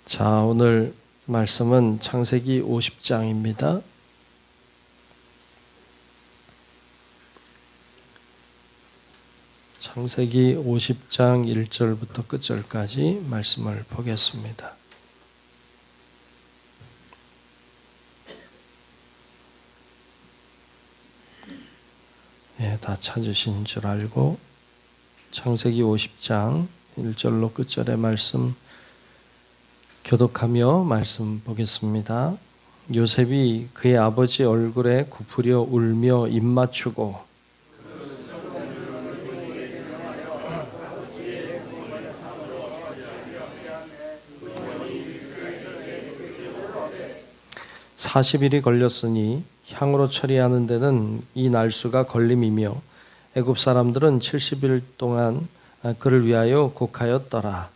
자, 오늘 말씀은 창세기 50장입니다. 창세기 50장 1절부터 끝절까지 말씀을 보겠습니다. 다 찾으신 줄 알고 창세기 50장 1절로 끝절의 말씀 교독하며 말씀 보겠습니다. 요셉이 그의 아버지 얼굴에 굽으려 울며 입 맞추고 (40일이) 걸렸으니 향으로 처리하는 데는 이 날수가 걸림이며 애굽 사람들은 70일 동안 그를 위하여 곡하였더라.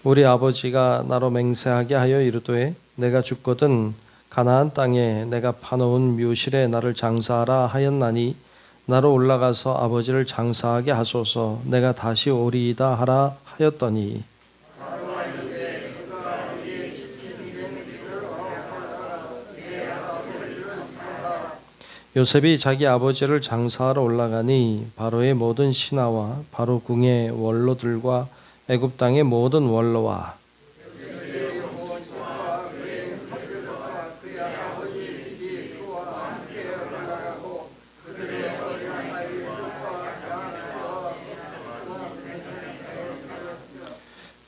우리 아버지가 나로 맹세하게 하여 이르되 내가 죽거든 가나안 땅에 내가 파놓은 묘실에 나를 장사하라 하였나니 나로 올라가서 아버지를 장사하게 하소서. 내가 다시 오리이다 하라 하였더니 요셉이 자기 아버지를 장사하러 올라가니 바로의 모든 신하와 바로 궁의 원로들과 애굽 땅의 모든 원로와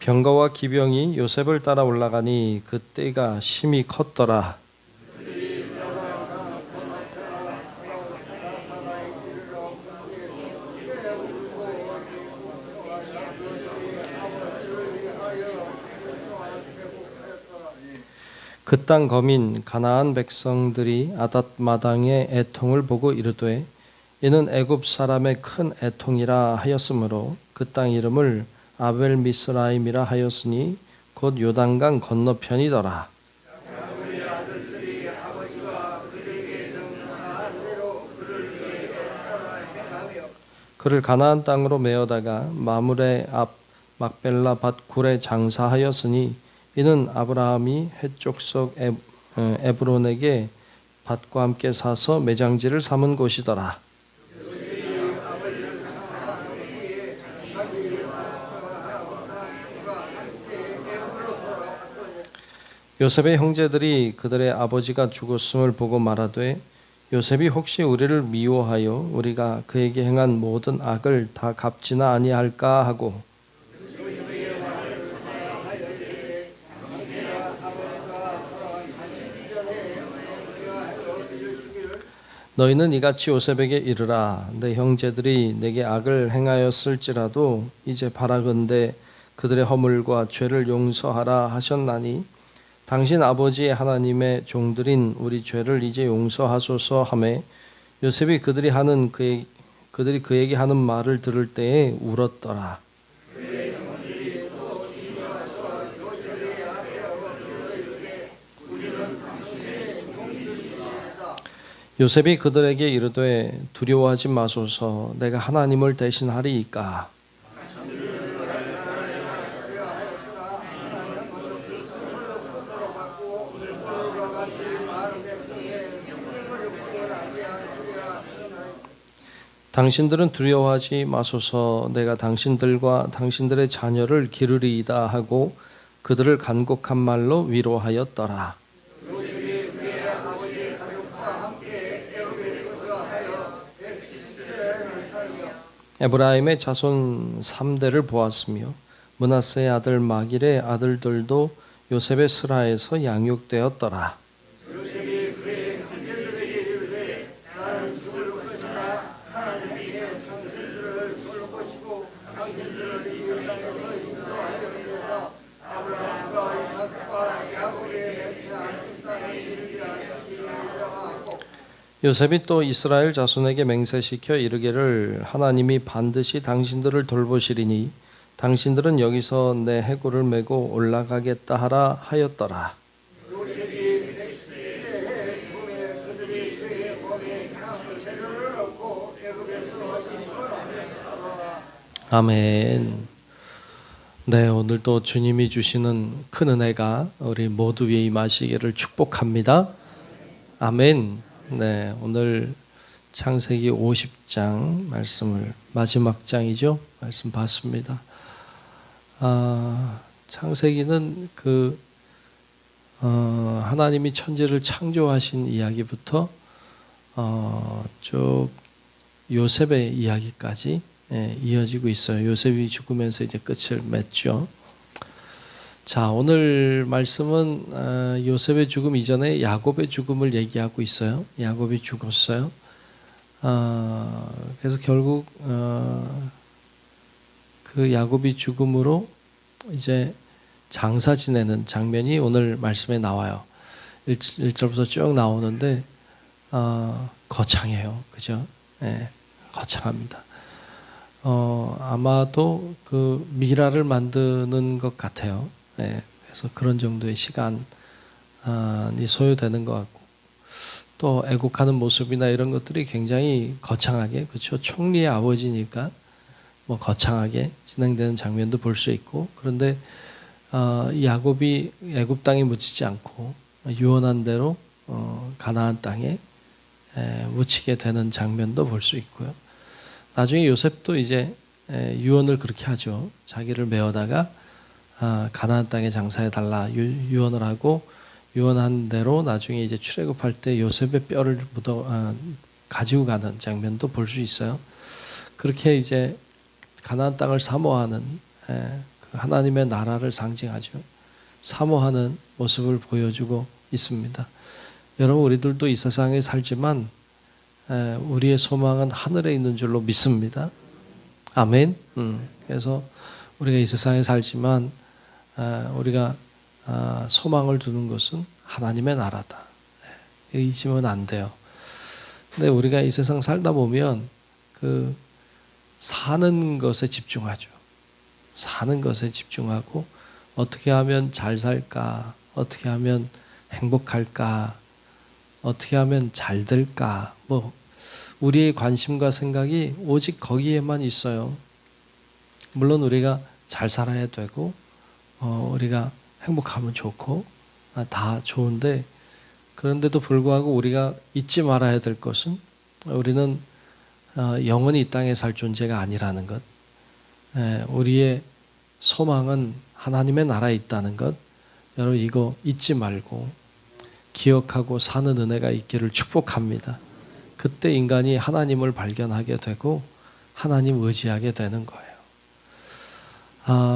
병거와 기병이 요셉을 따라 올라가니 그 떼가 심히 컸더라. 그 땅 거민 가나안 백성들이 아닷 마당의 애통을 보고 이르되 이는 애굽 사람의 큰 애통이라 하였으므로 그 땅 이름을 아벨 미스라임이라 하였으니 곧 요단강 건너편이더라. 그를 가나안 땅으로 메어다가 마므레 앞 막벨라 밭 굴에 장사하였으니 이는 아브라함이 해쪽 속 에브론에게 밭과 함께 사서 매장지를 삼은 곳이더라. 요셉의 형제들이 그들의 아버지가 죽었음을 보고 말하되 요셉이 혹시 우리를 미워하여 우리가 그에게 행한 모든 악을 다 갚지나 아니할까 하고 너희는 이같이 요셉에게 이르라. 내 형제들이 내게 악을 행하였을지라도 이제 바라건대 그들의 허물과 죄를 용서하라 하셨나니 당신 아버지의 하나님의 종들인 우리 죄를 이제 용서하소서 하매 요셉이 그들이 그에게 하는 말을 들을 때에 울었더라. 요셉이 그들에게 이르되 두려워하지 마소서. 내가 하나님을 대신하리이까. 당신들은 두려워하지 마소서. 내가 당신들과 당신들의 자녀를 기르리이다 하고 그들을 간곡한 말로 위로하였더라. 에브라임의 자손 3대를 보았으며 므낫세의 아들 마길의 아들들도 요셉의 슬하에서 양육되었더라. 요셉이 또 이스라엘 자손에게 맹세시켜 이르기를 하나님이 반드시 당신들을 돌보시리니 당신들은 여기서 내 해골을 메고 올라가겠다 하라 하였더라. 아멘. 네, 오늘도 주님이 주시는 큰 은혜가 우리 모두 위에 임하시기를 축복합니다. 아멘. 네, 오늘 창세기 50장 말씀을 마지막 장이죠. 말씀 봤습니다. 창세기는 하나님이 천지를 창조하신 이야기부터 쭉 요셉의 이야기까지 이어지고 있어요. 요셉이 죽으면서 이제 끝을 맺죠. 자, 오늘 말씀은 요셉의 죽음 이전에 야곱의 죽음을 얘기하고 있어요. 야곱이 죽었어요. 그래서 결국 그 야곱이 죽음으로 이제 장사 지내는 장면이 오늘 말씀에 나와요. 1절부터 쭉 나오는데 거창해요. 그죠? 네, 거창합니다. 아마도 그 미라를 만드는 것 같아요. 네, 그래서 그런 정도의 시간이 소요되는 것 같고, 또 애국하는 모습이나 이런 것들이 굉장히 거창하게, 그렇죠? 총리의 아버지니까 뭐 거창하게 진행되는 장면도 볼 수 있고, 그런데 이 야곱이 애굽 땅에 묻히지 않고 유언한 대로 가나안 땅에 묻히게 되는 장면도 볼 수 있고요. 나중에 요셉도 이제 유언을 그렇게 하죠. 자기를 메어다가 가나안 땅에 장사해 달라 유언을 하고, 유언한 대로 나중에 이제 출애굽할 때 요셉의 뼈를 가지고 가는 장면도 볼 수 있어요. 그렇게 이제 가나안 땅을 사모하는 하나님의 나라를 상징하죠. 사모하는 모습을 보여주고 있습니다. 여러분, 우리들도 이 세상에 살지만 우리의 소망은 하늘에 있는 줄로 믿습니다. 아멘. 그래서 우리가 이 세상에 살지만 우리가 소망을 두는 것은 하나님의 나라다. 잊으면 안 돼요. 근데 우리가 이 세상 살다 보면 그 사는 것에 집중하죠. 사는 것에 집중하고 어떻게 하면 잘 살까? 어떻게 하면 행복할까? 어떻게 하면 잘 될까? 뭐 우리의 관심과 생각이 오직 거기에만 있어요. 물론 우리가 잘 살아야 되고 우리가 행복하면 좋고 다 좋은데, 그런데도 불구하고 우리가 잊지 말아야 될 것은 우리는 영원히 이 땅에 살 존재가 아니라는 것, 우리의 소망은 하나님의 나라에 있다는 것, 여러분 이거 잊지 말고 기억하고 사는 은혜가 있기를 축복합니다. 그때 인간이 하나님을 발견하게 되고 하나님 의지하게 되는 거예요.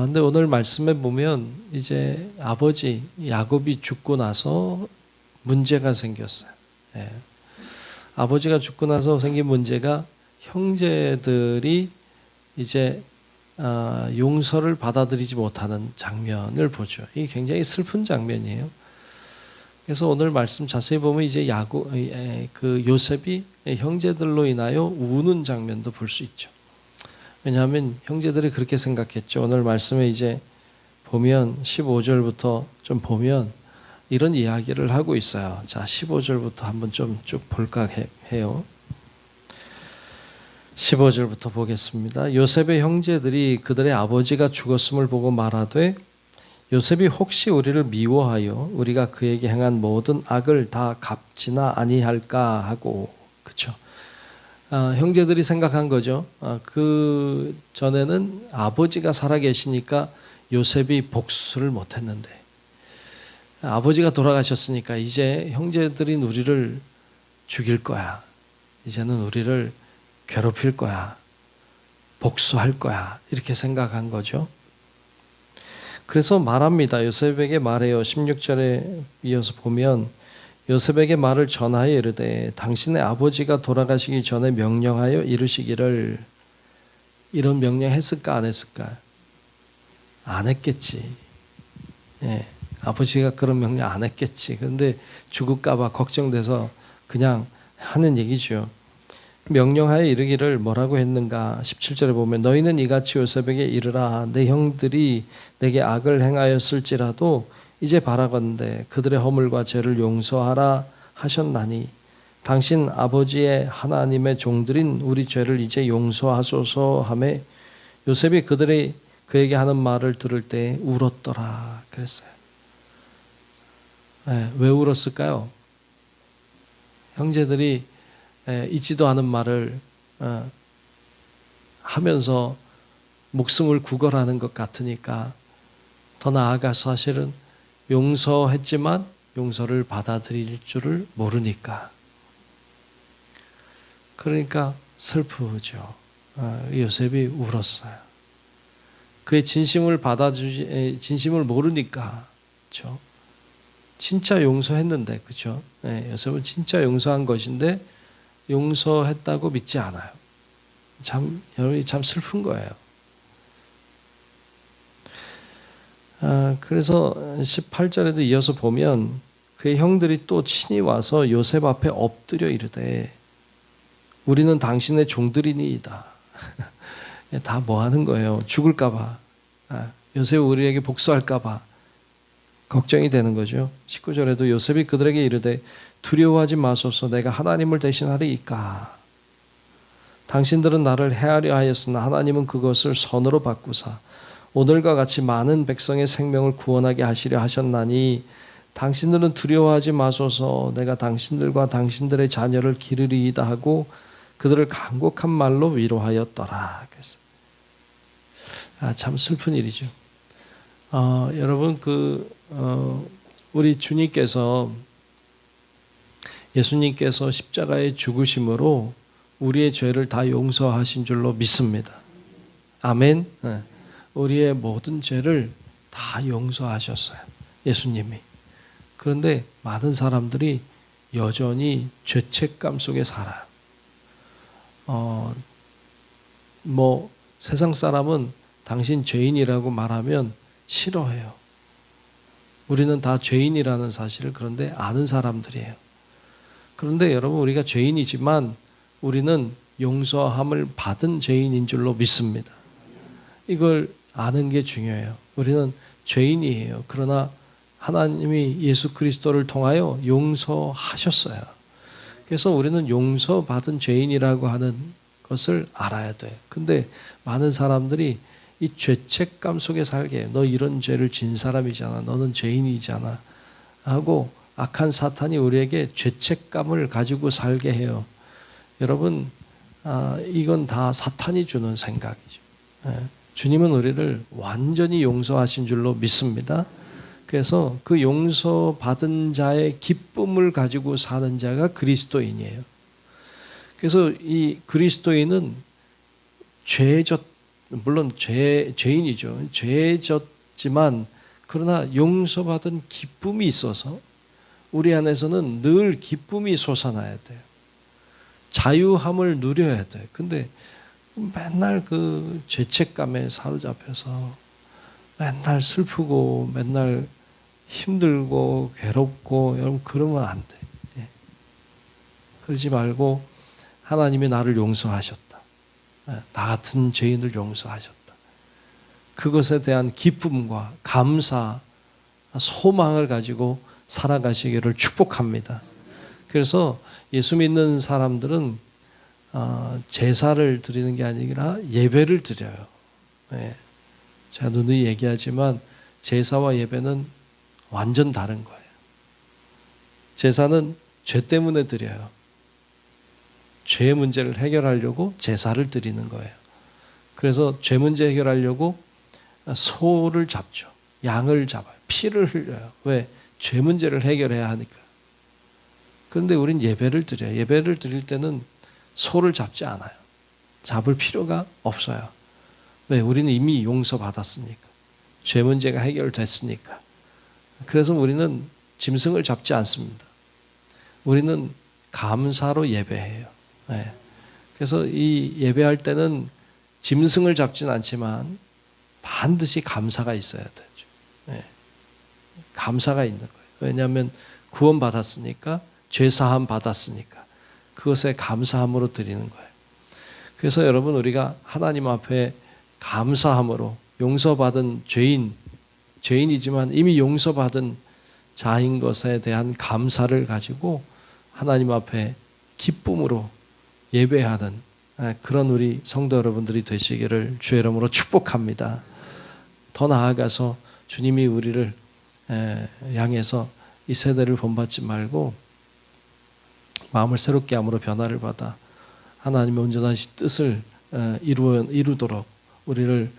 근데 오늘 말씀에 보면 이제 아버지 야곱이 죽고 나서 문제가 생겼어요. 아버지가 죽고 나서 생긴 문제가 형제들이 이제 용서를 받아들이지 못하는 장면을 보죠. 이게 굉장히 슬픈 장면이에요. 그래서 오늘 말씀 자세히 보면 이제 요셉이 형제들로 인하여 우는 장면도 볼 수 있죠. 왜냐하면 형제들이 그렇게 생각했죠. 오늘 말씀에 이제 보면 15절부터 좀 보면 이런 이야기를 하고 있어요. 자, 15절부터 한번 좀 쭉 볼까 해요. 15절부터 보겠습니다. 요셉의 형제들이 그들의 아버지가 죽었음을 보고 말하되 요셉이 혹시 우리를 미워하여 우리가 그에게 행한 모든 악을 다 갚지나 아니할까 하고, 그렇죠? 형제들이 생각한 거죠. 그 전에는 아버지가 살아계시니까 요셉이 복수를 못했는데 아버지가 돌아가셨으니까 이제 형제들인 우리를 죽일 거야. 이제는 우리를 괴롭힐 거야. 복수할 거야. 이렇게 생각한 거죠. 그래서 말합니다. 요셉에게 말해요. 16절에 이어서 보면 요셉에게 말을 전하여 이르되 당신의 아버지가 돌아가시기 전에 명령하여 이르시기를. 이런 명령했을까 안 했을까? 안 했겠지. 아버지가 그런 명령 안 했겠지. 그런데 죽을까 봐 걱정돼서 그냥 하는 얘기죠. 명령하여 이르기를 뭐라고 했는가? 17절에 보면 너희는 이같이 요셉에게 이르라. 내 형들이 내게 악을 행하였을지라도 이제 바라건대 그들의 허물과 죄를 용서하라 하셨나니 당신 아버지의 하나님의 종들인 우리 죄를 이제 용서하소서 하매 요셉이 그에게 하는 말을 들을 때 울었더라 그랬어요. 왜 울었을까요? 형제들이 있지도 않은 말을 하면서 목숨을 구걸하는 것 같으니까, 더 나아가 사실은 용서했지만 용서를 받아들일 줄을 모르니까, 그러니까 슬프죠. 요셉이 울었어요. 그의 진심을 진심을 모르니까, 그렇죠? 진짜 용서했는데, 그렇죠? 요셉은 진짜 용서한 것인데 용서했다고 믿지 않아요. 여러분이 참 슬픈 거예요. 그래서 18절에도 이어서 보면 그의 형들이 또 친히 와서 요셉 앞에 엎드려 이르되 우리는 당신의 종들이니이다. 다 뭐 하는 거예요? 죽을까 봐. 요셉이 우리에게 복수할까 봐 걱정이 되는 거죠. 19절에도 요셉이 그들에게 이르되 두려워하지 마소서, 내가 하나님을 대신하리이까. 당신들은 나를 해하려 하였으나 하나님은 그것을 선으로 바꾸사 오늘과 같이 많은 백성의 생명을 구원하게 하시려 하셨나니 당신들은 두려워하지 마소서, 내가 당신들과 당신들의 자녀를 기르리이다 하고 그들을 간곡한 말로 위로하였더라. 참 슬픈 일이죠. 여러분 우리 주님께서, 예수님께서 십자가의 죽으심으로 우리의 죄를 다 용서하신 줄로 믿습니다. 아멘. 우리의 모든 죄를 다 용서하셨어요, 예수님이. 그런데 많은 사람들이 여전히 죄책감 속에 살아요. 세상 사람은 당신 죄인이라고 말하면 싫어해요. 우리는 다 죄인이라는 사실을 그런데 아는 사람들이에요. 그런데 여러분, 우리가 죄인이지만 우리는 용서함을 받은 죄인인 줄로 믿습니다. 이걸 아는 게 중요해요. 우리는 죄인이에요. 그러나 하나님이 예수 그리스도를 통하여 용서하셨어요. 그래서 우리는 용서받은 죄인이라고 하는 것을 알아야 돼요. 근데 많은 사람들이 이 죄책감 속에 살게 해요. 너 이런 죄를 진 사람이잖아. 너는 죄인이잖아. 하고 악한 사탄이 우리에게 죄책감을 가지고 살게 해요. 여러분, 이건 다 사탄이 주는 생각이죠. 주님은 우리를 완전히 용서하신 줄로 믿습니다. 그래서 그 용서받은 자의 기쁨을 가지고 사는 자가 그리스도인이에요. 그래서 이 그리스도인은 물론 죄인이죠. 죄졌지만 그러나 용서받은 기쁨이 있어서 우리 안에서는 늘 기쁨이 솟아나야 돼요. 자유함을 누려야 돼요. 근데 맨날 그 죄책감에 사로잡혀서 맨날 슬프고 맨날 힘들고 괴롭고, 여러분 그러면 안 돼. 그러지 말고 하나님이 나를 용서하셨다. 나 같은 죄인을 용서하셨다. 그것에 대한 기쁨과 감사, 소망을 가지고 살아가시기를 축복합니다. 그래서 예수 믿는 사람들은 제사를 드리는 게 아니라 예배를 드려요. 제가 누누이 얘기하지만 제사와 예배는 완전 다른 거예요. 제사는 죄 때문에 드려요. 죄 문제를 해결하려고 제사를 드리는 거예요. 그래서 죄 문제 해결하려고 소를 잡죠. 양을 잡아요. 피를 흘려요. 왜? 죄 문제를 해결해야 하니까. 그런데 우린 예배를 드려요. 예배를 드릴 때는 소를 잡지 않아요. 잡을 필요가 없어요. 왜? 우리는 이미 용서받았으니까. 죄 문제가 해결됐으니까. 그래서 우리는 짐승을 잡지 않습니다. 우리는 감사로 예배해요. 그래서 이 예배할 때는 짐승을 잡지는 않지만 반드시 감사가 있어야 되죠. 감사가 있는 거예요. 왜냐하면 구원받았으니까, 죄사함 받았으니까 그것에 감사함으로 드리는 거예요. 그래서 여러분, 우리가 하나님 앞에 감사함으로 용서받은 죄인이지만 이미 용서받은 자인 것에 대한 감사를 가지고 하나님 앞에 기쁨으로 예배하는 그런 우리 성도 여러분들이 되시기를 주의 이름으로 축복합니다. 더 나아가서 주님이 우리를 향해서 이 세대를 본받지 말고 마음을 새롭게 함으로 변화를 받아 하나님의 온전한 뜻을 이루도록 우리를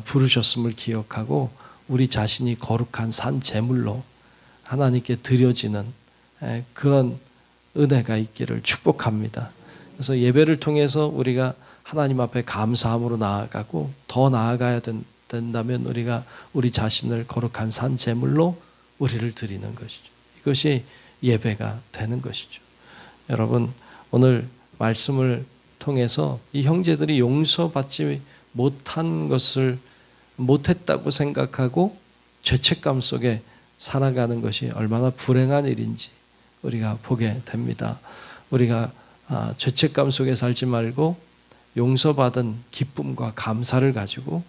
부르셨음을 기억하고 우리 자신이 거룩한 산 제물로 하나님께 드려지는 그런 은혜가 있기를 축복합니다. 그래서 예배를 통해서 우리가 하나님 앞에 감사함으로 나아가고 더 나아가야 된다면 우리가 우리 자신을 거룩한 산 제물로 우리를 드리는 것이죠. 이것이 예배가 되는 것이죠. 여러분, 오늘 말씀을 통해서 이 형제들이 용서받지 못한 것을 못했다고 생각하고 죄책감 속에 살아가는 것이 얼마나 불행한 일인지 우리가 보게 됩니다. 우리가 죄책감 속에 살지 말고 용서받은 기쁨과 감사를 가지고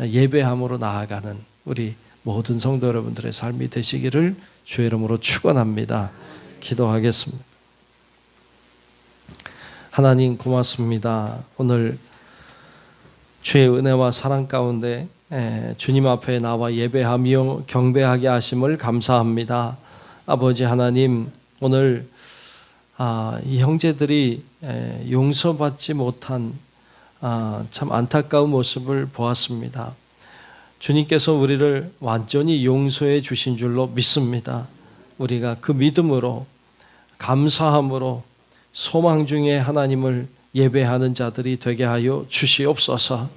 예배함으로 나아가는 우리 모든 성도 여러분들의 삶이 되시기를 주의 이름으로 축원합니다. 기도하겠습니다. 하나님 고맙습니다. 오늘 주의 은혜와 사랑 가운데 주님 앞에 나와 예배하며 경배하게 하심을 감사합니다. 아버지 하나님, 오늘 이 형제들이 용서받지 못한 참 안타까운 모습을 보았습니다. 주님께서 우리를 완전히 용서해 주신 줄로 믿습니다. 우리가 그 믿음으로 감사함으로 소망 중에 하나님을 예배하는 자들이 되게 하여 주시옵소서.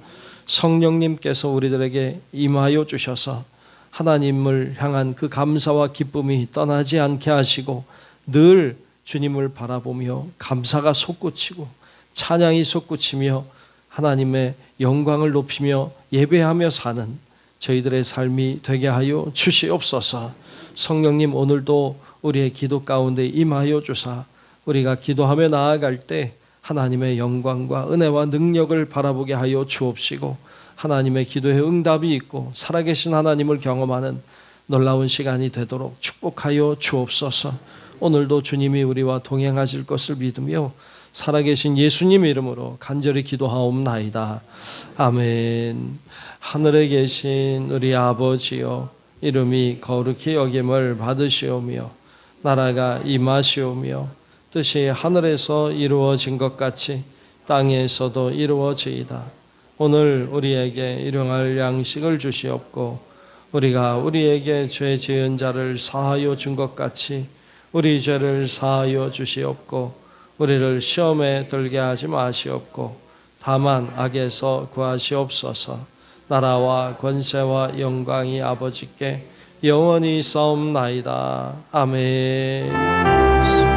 성령님께서 우리들에게 임하여 주셔서 하나님을 향한 그 감사와 기쁨이 떠나지 않게 하시고 늘 주님을 바라보며 감사가 솟구치고 찬양이 솟구치며 하나님의 영광을 높이며 예배하며 사는 저희들의 삶이 되게 하여 주시옵소서. 성령님, 오늘도 우리의 기도 가운데 임하여 주사 우리가 기도하며 나아갈 때 하나님의 영광과 은혜와 능력을 바라보게 하여 주옵시고 하나님의 기도에 응답이 있고 살아계신 하나님을 경험하는 놀라운 시간이 되도록 축복하여 주옵소서. 오늘도 주님이 우리와 동행하실 것을 믿으며 살아계신 예수님 이름으로 간절히 기도하옵나이다. 아멘. 하늘에 계신 우리 아버지여, 이름이 거룩히 여김을 받으시오며 나라가 임하시오며 뜻이 하늘에서 이루어진 것 같이 땅에서도 이루어지이다. 오늘 우리에게 일용할 양식을 주시옵고 우리가 우리에게 죄 지은 자를 사하여 준 것 같이 우리 죄를 사하여 주시옵고 우리를 시험에 들게 하지 마시옵고 다만 악에서 구하시옵소서. 나라와 권세와 영광이 아버지께 영원히 싸움나이다. 아멘.